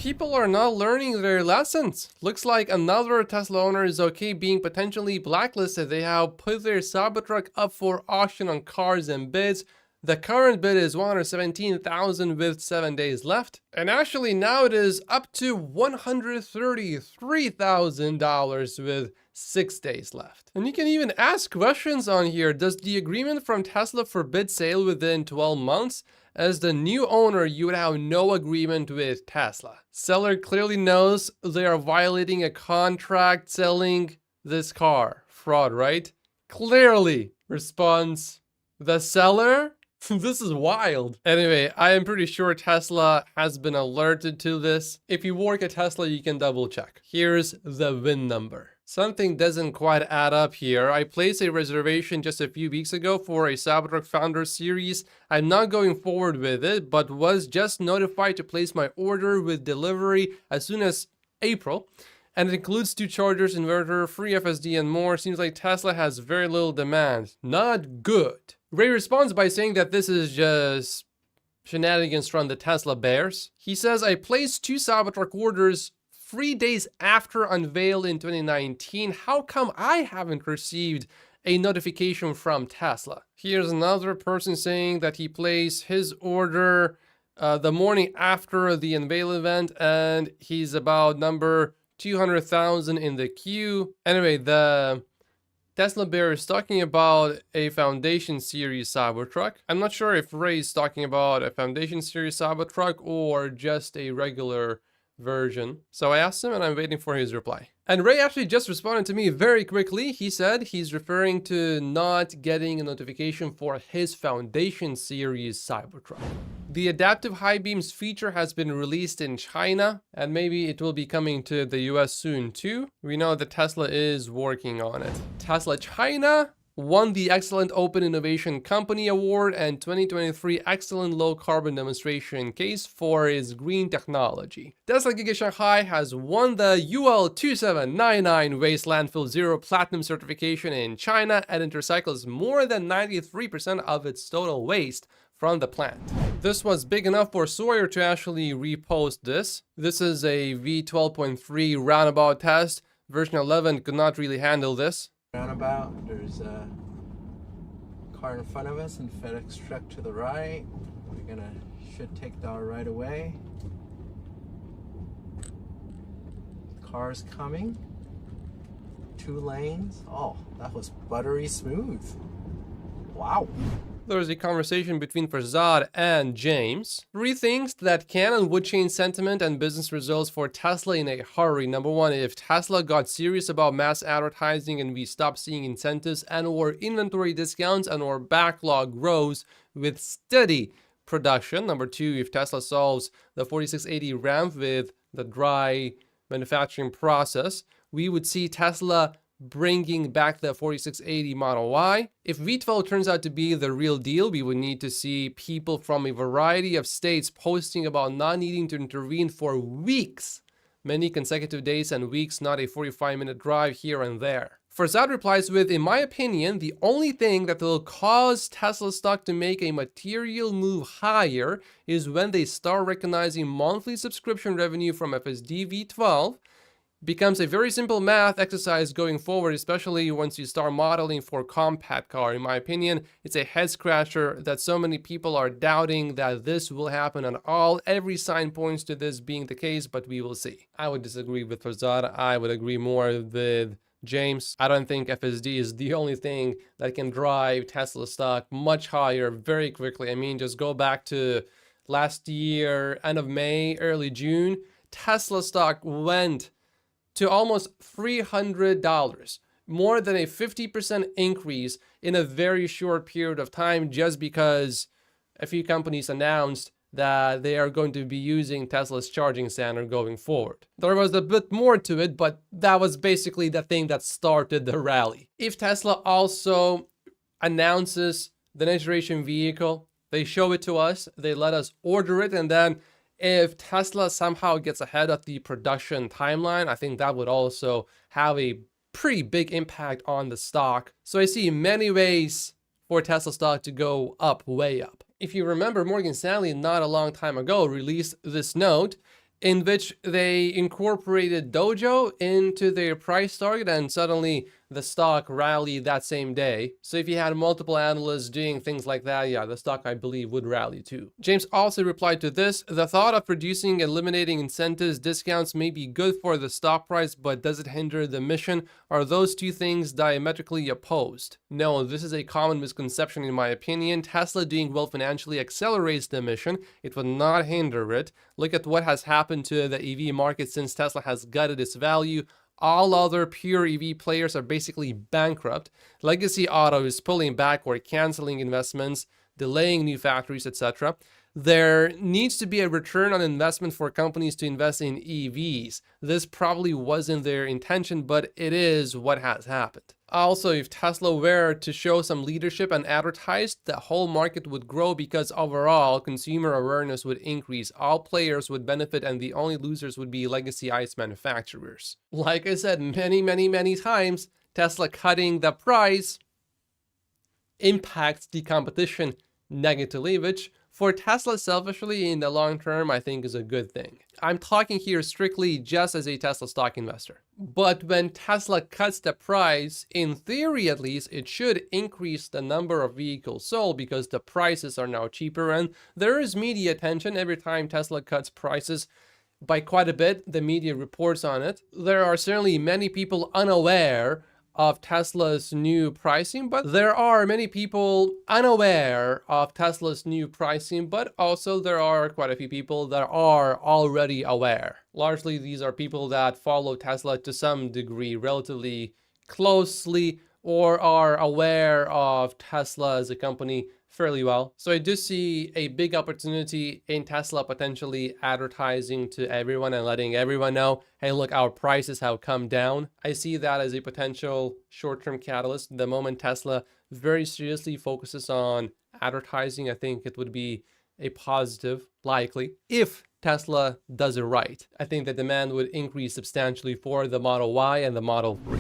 People are not learning their lessons. Looks like another Tesla owner is okay being potentially blacklisted. They have put their Cybertruck up for auction on Cars and Bids. The current bid is $117,000 with 7 days left. And actually now it is up to $133,000 with 6 days left. And you can even ask questions on here. Does the agreement from Tesla forbid sale within 12 months? As the new owner, you would have no agreement with Tesla. Seller clearly knows they are violating a contract selling this car. Fraud, right? Clearly. Response, the seller? This is wild. Anyway, I am pretty sure Tesla has been alerted to this. If you work at Tesla, you can double check. Here's the VIN number. Something doesn't quite add up here. I placed a reservation just a few weeks ago for a Cybertruck Founder Series. I'm not going forward with it, but was just notified to place my order with delivery as soon as April. And it includes 2 chargers, inverter, free FSD, and more. Seems like Tesla has very little demand. Not good. Ray responds by saying that this is just shenanigans from the Tesla bears. He says, I placed 2 Cybertruck orders 3 days after unveil in 2019. How come I haven't received a notification from Tesla? Here's another person saying that he placed his order the morning after the unveil event, and he's about number 200,000 in the queue. Anyway, the Tesla bear is talking about a Foundation Series Cybertruck. I'm not sure if Ray is talking about a Foundation Series Cybertruck or just a regular version. So I asked him and I'm waiting for his reply. And Ray actually just responded to me very quickly. He said he's referring to not getting a notification for his Foundation Series Cybertruck. The adaptive high beams feature has been released in China, and maybe it will be coming to the US soon too. We know that Tesla is working on it. Tesla China won the Excellent Open Innovation Company Award and 2023 Excellent Low Carbon Demonstration Case for its green technology. Tesla Giga Shanghai has won the UL 2799 Waste Landfill Zero Platinum certification in China and recycles more than 93% of its total waste from the plant. This was big enough for Sawyer to actually repost this. This is a V12.3 roundabout test. Version 11 could not really handle this. Roundabout, there's a car in front of us and FedEx truck to the right. Should take the right away. Cars coming. 2 lanes. Oh, that was buttery smooth. Wow. There was a conversation between Farzad and James. 3 things that can and would change sentiment and business results for Tesla in a hurry. Number 1, if Tesla got serious about mass advertising and we stop seeing incentives and or inventory discounts and or backlog grows with steady production. Number 2, if Tesla solves the 4680 ramp with the dry manufacturing process, we would see Tesla bringing back the 4680 Model Y. If V12 turns out to be the real deal, we would need to see people from a variety of states posting about not needing to intervene for weeks, many consecutive days and weeks, not a 45-minute drive here and there. Farzad replies with, in my opinion, the only thing that will cause Tesla stock to make a material move higher is when they start recognizing monthly subscription revenue from FSD V12. Becomes a very simple math exercise going forward, especially once you start modeling for compact car. In my opinion, it's a head scratcher that so many people are doubting that this will happen at all. Every sign points to this being the case, but we will see. I would disagree with Farzad. I would agree more with James. I don't think FSD is the only thing that can drive Tesla stock much higher very quickly. I mean, just go back to last year, end of May, early June. Tesla stock went to almost $300, more than a 50% increase in a very short period of time, just because a few companies announced that they are going to be using Tesla's charging standard going forward. There was a bit more to it, but that was basically the thing that started the rally. If Tesla also announces the next generation vehicle, they show it to us, they let us order it, and then if Tesla somehow gets ahead of the production timeline, I think that would also have a pretty big impact on the stock. So I see many ways for Tesla stock to go up, way up. If you remember, Morgan Stanley not a long time ago released this note in which they incorporated Dojo into their price target, and suddenly the stock rallied that same day. So if you had multiple analysts doing things like that, yeah, the stock, I believe, would rally too. James also replied to this: the thought of reducing, eliminating incentives, discounts may be good for the stock price, but does it hinder the mission? Are those two things diametrically opposed? No, this is a common misconception in my opinion. Tesla doing well financially accelerates the mission. It would not hinder it. Look at what has happened to the EV market since Tesla has gutted its value. All other pure EV players are basically bankrupt. Legacy auto is pulling back or canceling investments, delaying new factories, etc. There needs to be a return on investment for companies to invest in EVs. This probably wasn't their intention, but it is what has happened. Also, if Tesla were to show some leadership and advertise, the whole market would grow because overall consumer awareness would increase. All players would benefit and the only losers would be legacy ICE manufacturers. Like I said many times, Tesla cutting the price impacts the competition negatively, which for Tesla selfishly in the long term, I think is a good thing. I'm talking here strictly just as a Tesla stock investor. But when Tesla cuts the price, in theory at least, it should increase the number of vehicles sold because the prices are now cheaper, and there is media attention every time Tesla cuts prices by quite a bit. The media reports on it. There are certainly many people unaware of Tesla's new pricing, but there are many people unaware of Tesla's new pricing, but also there are quite a few people that are already aware. Largely, these are people that follow Tesla to some degree relatively closely or are aware of Tesla as a company fairly well. So I do see a big opportunity in Tesla potentially advertising to everyone and letting everyone know, hey, look, our prices have come down. I see that as a potential short-term catalyst. The moment Tesla very seriously focuses on advertising, I think it would be a positive, likely, if Tesla does it right. I think the demand would increase substantially for the Model Y and the Model 3.